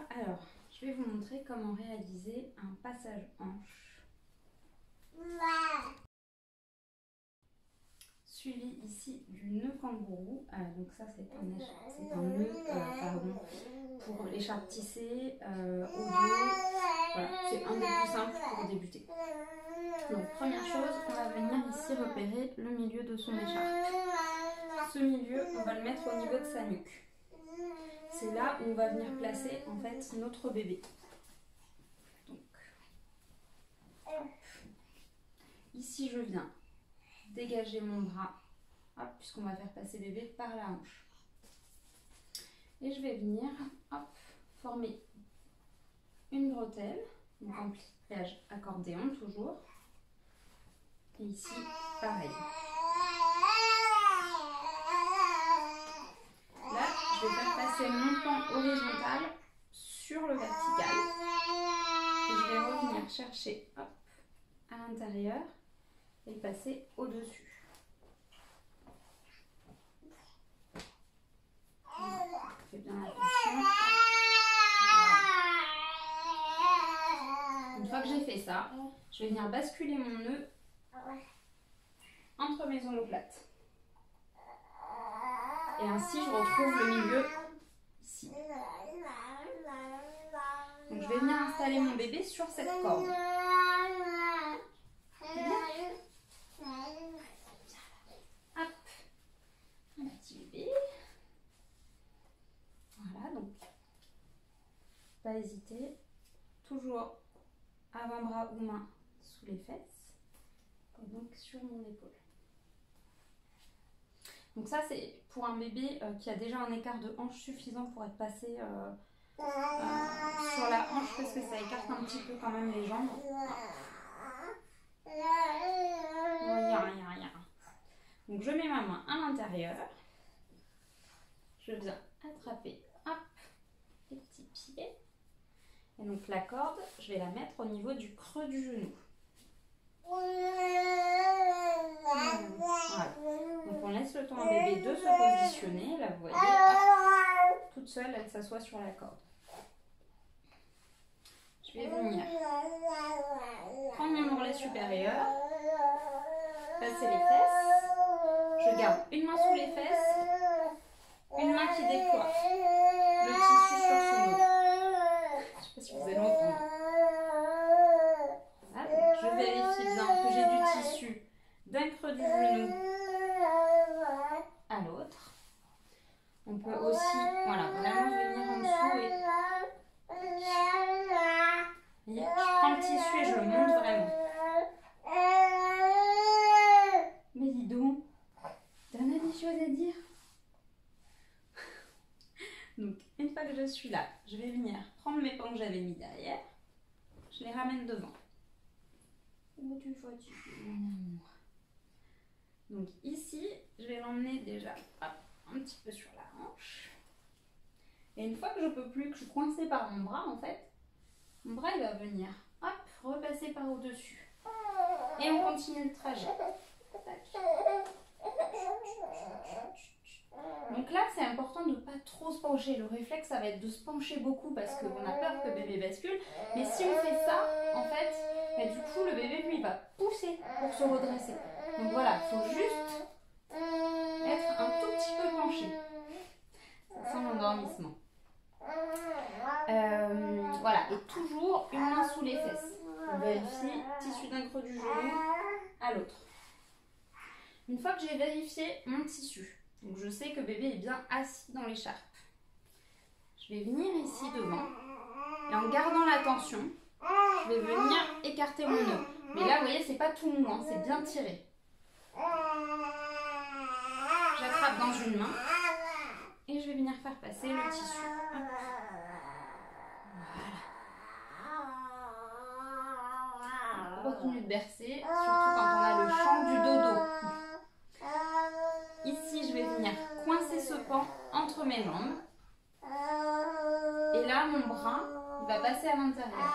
Alors, je vais vous montrer comment réaliser un passage hanche. Suivi ici du nœud kangourou. Donc ça c'est un nœud pour l'écharpe tissée au dos. Voilà, c'est un des plus simples pour débuter. Donc première chose, on va venir ici repérer le milieu de son écharpe. Ce milieu, on va le mettre au niveau de sa nuque. C'est là où on va venir placer en fait notre bébé. Donc, hop. Ici je viens dégager mon bras, puisqu'on va faire passer bébé par la hanche. Et je vais venir former une bretelle, donc en pliage accordéon toujours. Et ici, pareil. Là, je vais faire passer mon pan horizontal sur le vertical. Et je vais revenir chercher à l'intérieur et passer au-dessus. Fais bien attention. Une fois que j'ai fait ça, je vais venir basculer mon nœud entre mes omoplates. Et ainsi, je retrouve le milieu ici. Donc, je vais venir installer mon bébé sur cette corde. Hop, un petit bébé. Voilà, donc, pas hésiter. Toujours avant-bras ou main sous les fesses. Et donc sur mon épaule. Donc ça c'est pour un bébé qui a déjà un écart de hanche suffisant pour être passé sur la hanche, parce que ça écarte un petit peu quand même les jambes. Donc je mets ma main à l'intérieur. Je viens attraper les petits pieds. Et donc la corde, je vais la mettre au niveau du creux du genou. Voilà. Donc on laisse le temps à bébé de se positionner. Là vous voyez, toute seule elle s'assoit sur la corde. Je vais venir prendre mon ourlet supérieur, passer les fesses. Je garde une main sous les fesses, une main qui déploie le tissu sur son dos. Je ne sais pas si vous allez entendre. Voilà, je vérifie bien que j'ai du tissu d'un creux du genou à l'autre. On peut aussi, voilà, vraiment venir en dessous et je prends le tissu et je le monte vraiment. Mais dis donc, t'en as des choses à dire? Donc, une fois que je suis là, je vais venir prendre mes pans que j'avais mis derrière. Je les ramène devant. Oh, tu es fatiguée, mon amour. Donc ici, je vais l'emmener déjà un petit peu sur la hanche. Et une fois que je peux plus, que je suis coincée par mon bras, en fait, mon bras il va venir repasser par au-dessus. Et on continue le trajet. Donc là, c'est important de ne pas trop se pencher. Le réflexe, ça va être de se pencher beaucoup parce qu'on a peur que bébé bascule. Mais si on fait ça, en fait, du coup, le bébé, lui, il va pousser pour se redresser. Donc voilà, il faut juste être un tout petit peu penché. Ça sent l'endormissement. Voilà, et toujours une main sous les fesses. On vérifie, tissu d'un creux du genou à l'autre. Une fois que j'ai vérifié mon tissu, donc je sais que bébé est bien assis dans l'écharpe, je vais venir ici devant et en gardant la tension, je vais venir écarter mon nœud. Mais là, vous voyez, c'est pas tout mou, c'est bien tiré. J'attrape dans une main et je vais venir faire passer le tissu. Voilà. On continue de bercer, surtout quand on a le champ du dodo. Ici, je vais venir coincer ce pan entre mes jambes. Et là, mon bras, il va passer à l'intérieur.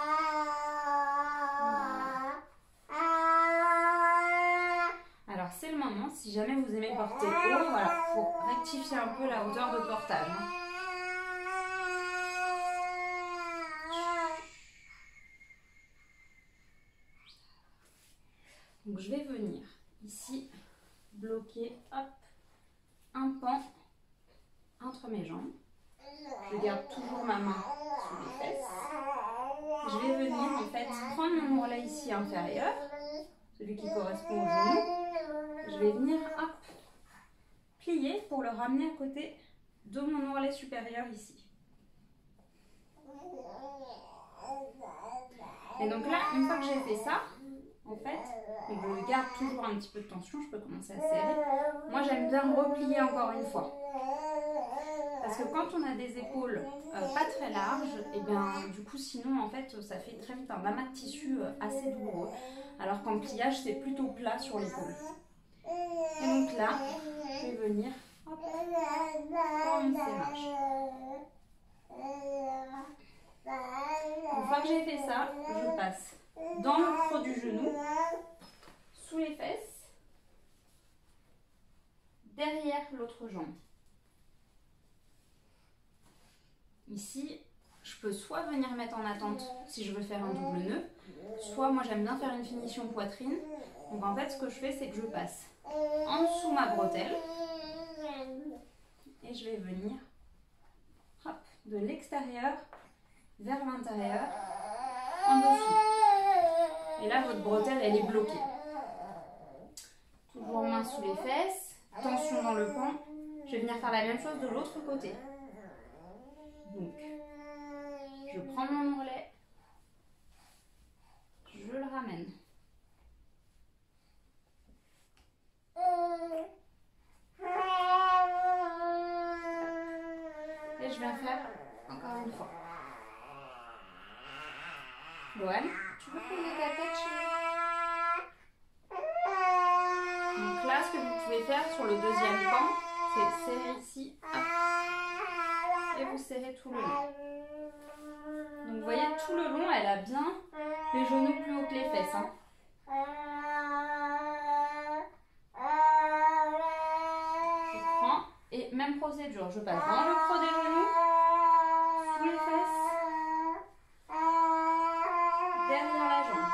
Alors, c'est le moment, si jamais vous aimez porter haut, voilà, faut rectifier un peu la hauteur de portage. Donc je vais venir ici bloquer, hop, un pan entre mes jambes. Je garde toujours ma main sous les fesses. Je vais venir en fait prendre mon ourlet ici inférieur, celui qui correspond au genou. Je vais venir hop, plier pour le ramener à côté de mon ourlet supérieur ici. Et donc là, une fois que j'ai fait ça, en fait, je garde toujours un petit peu de tension, je peux commencer à serrer. Moi, j'aime bien replier encore une fois. Parce que quand on a des épaules pas très larges, et bien du coup sinon en fait ça fait très vite un amas de tissu assez douloureux. Alors qu'en pliage c'est plutôt plat sur l'épaule. Et donc là, je vais venir hop, faire un serrage. Une fois que j'ai fait ça, je passe dans le creux du genou, sous les fesses, derrière l'autre jambe. Ici, je peux soit venir mettre en attente si je veux faire un double nœud, soit moi j'aime bien faire une finition poitrine. Donc en fait, ce que je fais, c'est que je passe en dessous ma bretelle et je vais venir hop, de l'extérieur vers l'intérieur en dessous. Et là, votre bretelle, elle est bloquée. Toujours main sous les fesses, tension dans le pan. Je vais venir faire la même chose de l'autre côté. Donc, je prends mon ourlet, je le ramène. Et je viens faire encore une fois. Loane, tu veux poser ta tête chez moi? Donc là, ce que vous pouvez faire sur le deuxième pan, c'est serrer ici, hop, et vous serrez tout le long. Donc vous voyez, tout le long, elle a bien les genoux plus haut que les fesses. Hein. Je prends, et même procédure, je passe dans le creux des genoux, sous les fesses, derrière la jambe.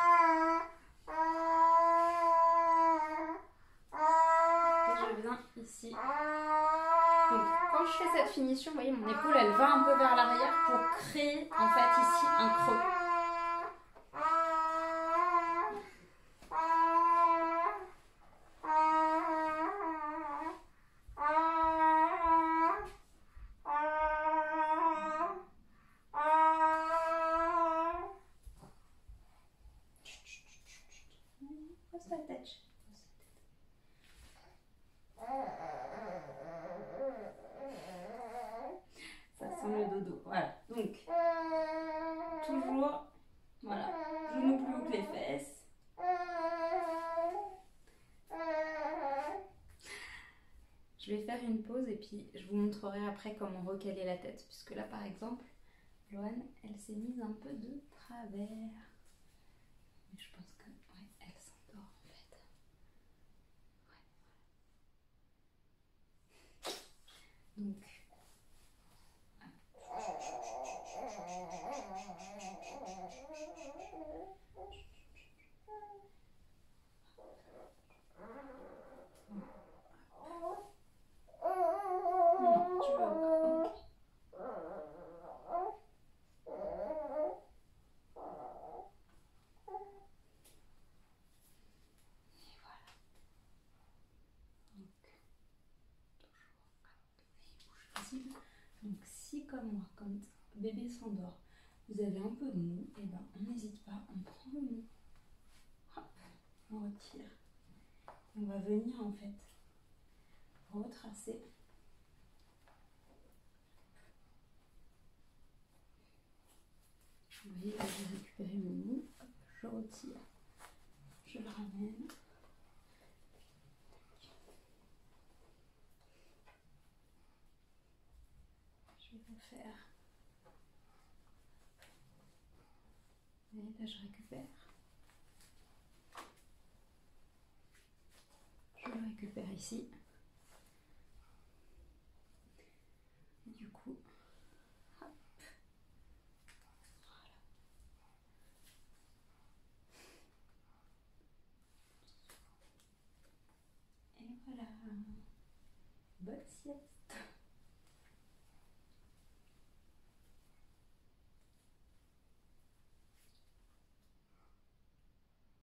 Et je viens ici. Donc quand je fais cette finition, vous voyez, mon épaule, elle va un peu vers l'arrière pour créer en fait ici un creux. Pose ta tête. Ça sent le dodo. Voilà. Donc, toujours, voilà, genoux plus haut que les fesses. Je vais faire une pause et puis je vous montrerai après comment recaler la tête. Puisque là, par exemple, Loane, elle s'est mise un peu de travers. Mais je pense que, ouais, elle s'endort en fait. Ouais. Donc, donc si comme moi, quand bébé s'endort, vous avez un peu de mou, et ben on n'hésite pas, on prend le mou, hop, on retire. On va venir en fait retracer. Vous voyez, là j'ai récupéré mon mou, hop, je retire, je le ramène. Je vais refaire. Et là je récupère. Je le récupère ici. Et du coup, hop. Voilà. bonne sieste.